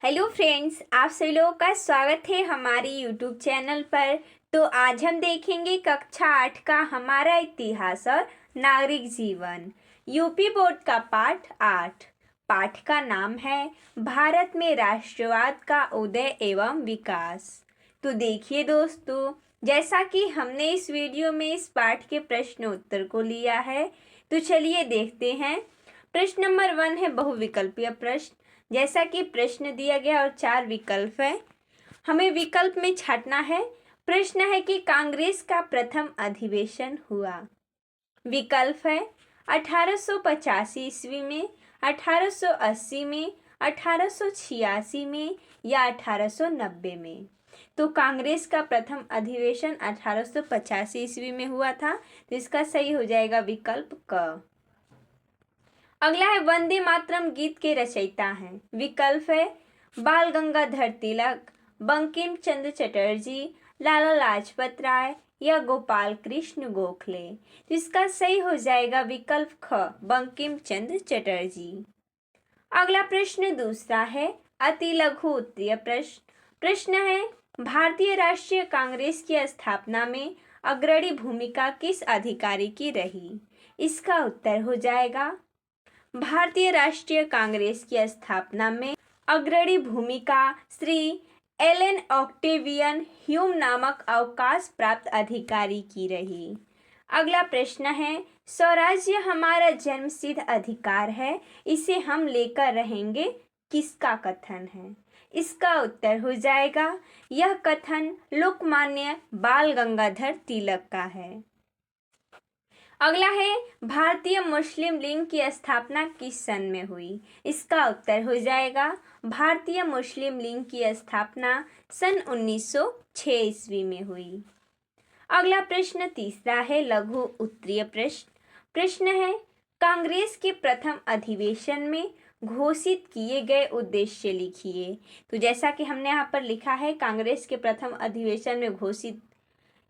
Hello friends, आप सभी लोगों का स्वागत है हमारे यूट्यूब चैनल पर। तो आज हम देखेंगे कक्षा 8 का हमारा इतिहास और नागरिक जीवन, यूपी बोर्ड का पाठ 8। पाठ का नाम है भारत में राष्ट्रवाद का उदय एवं विकास। तो देखिए दोस्तों, जैसा कि हमने इस वीडियो में इस पाठ के प्रश्न उत्तर को लिया है, तो चलिए देखते हैं। प्रश्न नंबर 1 है बहुविकल्पीय प्रश्न। जैसा कि प्रश्न दिया गया और 4 विकल्प है, हमें विकल्प में छांटना है। प्रश्न है कि कांग्रेस का प्रथम अधिवेशन हुआ। विकल्प है 1885 ईस्वी में, 1880 में, 1886 में या 1890 में। तो कांग्रेस का प्रथम अधिवेशन 1885 ईस्वी में हुआ था, तो इसका सही हो जाएगा विकल्प क। अगला है वंदे मातरम गीत के रचयिता हैं। विकल्प है बाल गंगाधर तिलक, बंकिम चंद्र चटर्जी, लाला लाजपत राय या गोपाल कृष्ण गोखले। तो इसका सही हो जाएगा विकल्प ख, बंकिम चंद्र चटर्जी। अगला प्रश्न दूसरा है अति लघु उत्तरीय प्रश्न। प्रश्न है भारतीय राष्ट्रीय कांग्रेस की स्थापना में अग्रणी भूमिका किस अधिकारी की रही। इसका उत्तर हो जाएगा भारतीय राष्ट्रीय कांग्रेस की स्थापना में अग्रणी भूमिका श्री एलन ऑक्टेवियन ह्यूम नामक अवकाश प्राप्त अधिकारी की रही। अगला प्रश्न है स्वराज्य हमारा जन्मसिद्ध अधिकार है, इसे हम लेकर रहेंगे, किसका कथन है। इसका उत्तर हो जाएगा यह कथन लोकमान्य बाल गंगाधर तिलक का है। अगला है भारतीय मुस्लिम लीग की स्थापना किस सन में हुई। इसका उत्तर हो जाएगा भारतीय मुस्लिम लीग की स्थापना सन 1906 ईस्वी में हुई। अगला प्रश्न तीसरा है लघु उत्तरीय प्रश्न। प्रश्न है कांग्रेस के प्रथम अधिवेशन में घोषित किए गए उद्देश्य लिखिए। तो जैसा कि हमने यहाँ पर लिखा है, कांग्रेस के प्रथम अधिवेशन में घोषित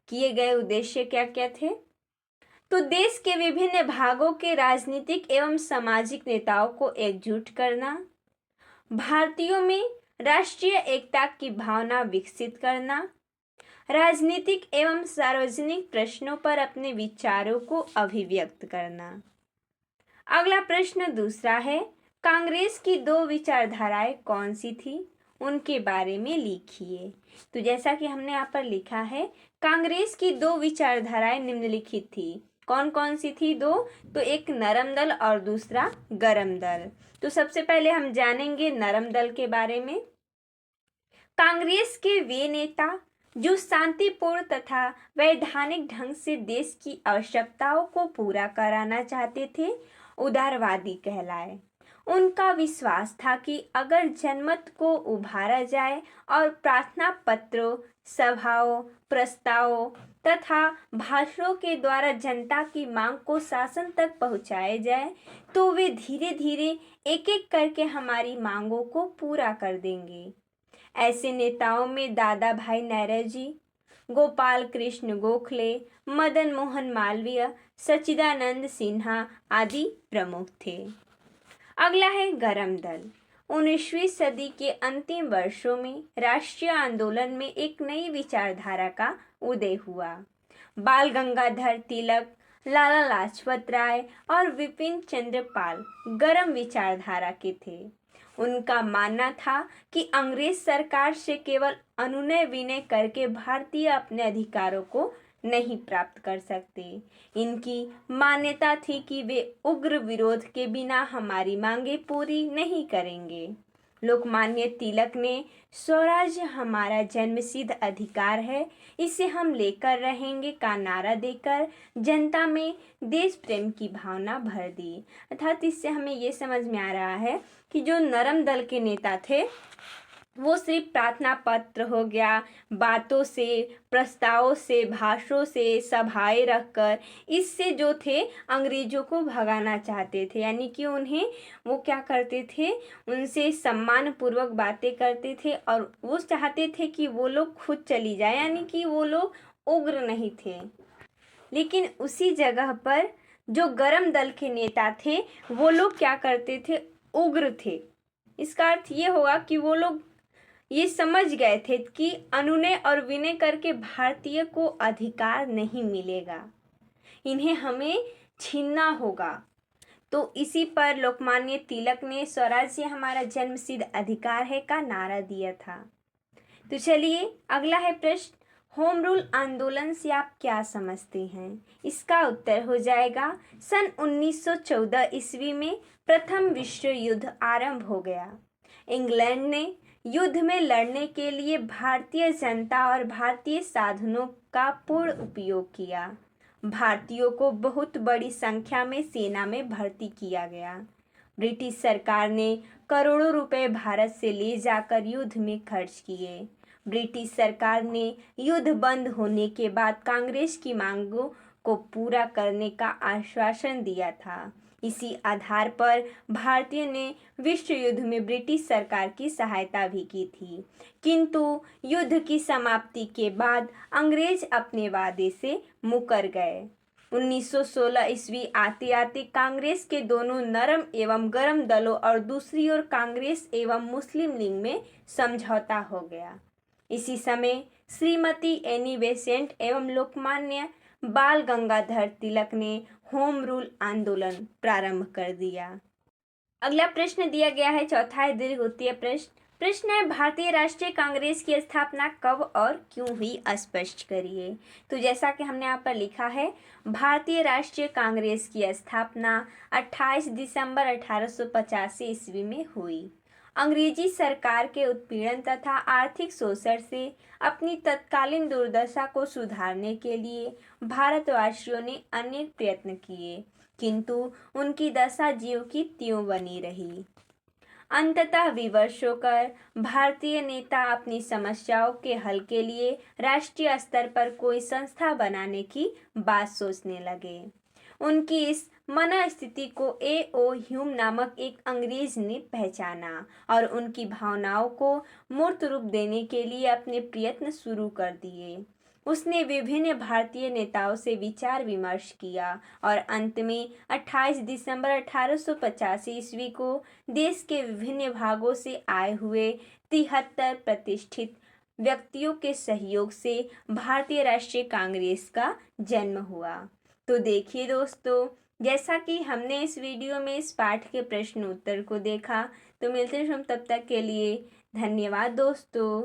किए गए उद्देश्य क्या क्या थे। तो देश के विभिन्न भागों के राजनीतिक एवं सामाजिक नेताओं को एकजुट करना, भारतीयों में राष्ट्रीय एकता की भावना विकसित करना, राजनीतिक एवं सार्वजनिक प्रश्नों पर अपने विचारों को अभिव्यक्त करना। अगला प्रश्न दूसरा है कांग्रेस की 2 विचारधाराएं कौन सी थी, उनके बारे में लिखिए। तो जैसा कि हमने यहाँ पर लिखा है, कांग्रेस की 2 विचारधाराएं निम्नलिखित थी। कौन कौन सी थी 2? तो एक नरम दल और दूसरा गरम दल। तो सबसे पहले हम जानेंगे नरम दल के बारे में। कांग्रेस के वे नेता जो शांतिपूर्ण तथा वैधानिक ढंग से देश की आवश्यकताओं को पूरा कराना चाहते थे, उदारवादी कहलाए। उनका विश्वास था कि अगर जनमत को उभारा जाए और प्रार्थना पत्रों, सभाओं, प्रस्तावों तथा भाषणों के द्वारा जनता की मांग को शासन तक पहुंचाया जाए, तो वे धीरे धीरे एक एक करके हमारी मांगों को पूरा कर देंगे। ऐसे नेताओं में दादा भाई नौरोजी, गोपाल कृष्ण गोखले, मदन मोहन मालवीय, सच्चिदानंद सिन्हा आदि प्रमुख थे। अगला है गरम दल। 19वीं सदी के अंतिम वर्षों में राष्ट्रीय आंदोलन में एक नई विचारधारा का उदय हुआ। बाल गंगाधर तिलक, लाला लाजपत राय और विपिन चंद्र पाल गरम विचारधारा के थे। उनका मानना था कि अंग्रेज सरकार से केवल अनुनय विनय करके भारतीय अपने अधिकारों को नहीं प्राप्त कर सकते। इनकी मान्यता थी कि वे उग्र विरोध के बिना हमारी मांगे पूरी नहीं करेंगे। लोकमान्य तिलक ने स्वराज्य हमारा जन्मसिद्ध अधिकार है, इसे हम लेकर रहेंगे का नारा देकर जनता में देश प्रेम की भावना भर दी। अर्थात इससे हमें ये समझ में आ रहा है कि जो नरम दल के नेता थे वो सिर्फ प्रार्थना पत्र हो गया, बातों से, प्रस्तावों से, भाषणों से, सभाएं रखकर इससे जो थे अंग्रेजों को भगाना चाहते थे। यानी कि उन्हें वो क्या करते थे, उनसे सम्मान पूर्वक बातें करते थे और वो चाहते थे कि वो लोग खुद चली जाए, यानी कि वो लोग उग्र नहीं थे। लेकिन उसी जगह पर जो गरम दल के नेता थे वो लोग क्या करते थे, उग्र थे। इसका अर्थ ये होगा कि वो लोग ये समझ गए थे कि अनुनय और विनय करके भारतीय को अधिकार नहीं मिलेगा, इन्हें हमें छीनना होगा। तो इसी पर लोकमान्य तिलक ने स्वराज्य हमारा जन्मसिद्ध अधिकार है का नारा दिया था। तो चलिए अगला है प्रश्न, होम रूल आंदोलन से आप क्या समझते हैं? इसका उत्तर हो जाएगा सन 1914 ईस्वी में प्रथम विश्व युद्ध आरंभ हो गया। इंग्लैंड ने युद्ध में लड़ने के लिए भारतीय जनता और भारतीय साधनों का पूर्ण उपयोग किया। भारतीयों को बहुत बड़ी संख्या में सेना में भर्ती किया गया। ब्रिटिश सरकार ने करोड़ों रुपए भारत से ले जाकर युद्ध में खर्च किए। ब्रिटिश सरकार ने युद्ध बंद होने के बाद कांग्रेस की मांगों को पूरा करने का आश्वासन दिया था। इसी आधार पर भारतीयों ने विश्व युद्ध में ब्रिटिश सरकार की सहायता भी की थी, किंतु युद्ध की समाप्ति के बाद अंग्रेज अपने वादे से मुकर गए। 1916 ईस्वी आते आते कांग्रेस के दोनों नरम एवं गरम दलों और दूसरी ओर कांग्रेस एवं मुस्लिम लीग में समझौता हो गया। इसी समय श्रीमती एनी बेसेंट एवं लोकमान्य बाल गंगाधर तिलक ने होम रूल आंदोलन प्रारंभ कर दिया। अगला प्रश्न दिया गया है, चौथा है दीर्घ उत्तरीय प्रश्न। प्रश्न है, भारतीय राष्ट्रीय कांग्रेस की स्थापना कब और क्यों हुई, स्पष्ट करिए। तो जैसा कि हमने यहाँ पर लिखा है, भारतीय राष्ट्रीय कांग्रेस की स्थापना 28 दिसंबर 1885 ईस्वी में हुई। अंग्रेजी सरकार के उत्पीड़न तथा आर्थिक शोषण से अपनी तत्कालीन दुर्दशा को सुधारने के लिए भारतवासियों ने अनेक प्रयत्न किए, किंतु उनकी दशा ज्यों की त्यों बनी रही। अंततः विवश होकर भारतीय नेता अपनी समस्याओं के हल के लिए राष्ट्रीय स्तर पर कोई संस्था बनाने की बात सोचने लगे। उनकी इस मनस्थिति को A.O. ह्यूम नामक एक अंग्रेज ने पहचाना और उनकी भावनाओं को मूर्त रूप देने के लिए अपने प्रयत्न शुरू कर दिए। उसने विभिन्न भारतीय नेताओं से विचार विमर्श किया और अंत में 28 दिसंबर 1885 ईस्वी को देश के विभिन्न भागों से आए हुए 73 प्रतिष्ठित व्यक्तियों के सहयोग से भारतीय राष्ट्रीय कांग्रेस का जन्म हुआ। तो देखिए दोस्तों, जैसा कि हमने इस वीडियो में इस पाठ के प्रश्न उत्तर को देखा, तो मिलते हैं हम तब तक के लिए। धन्यवाद दोस्तों।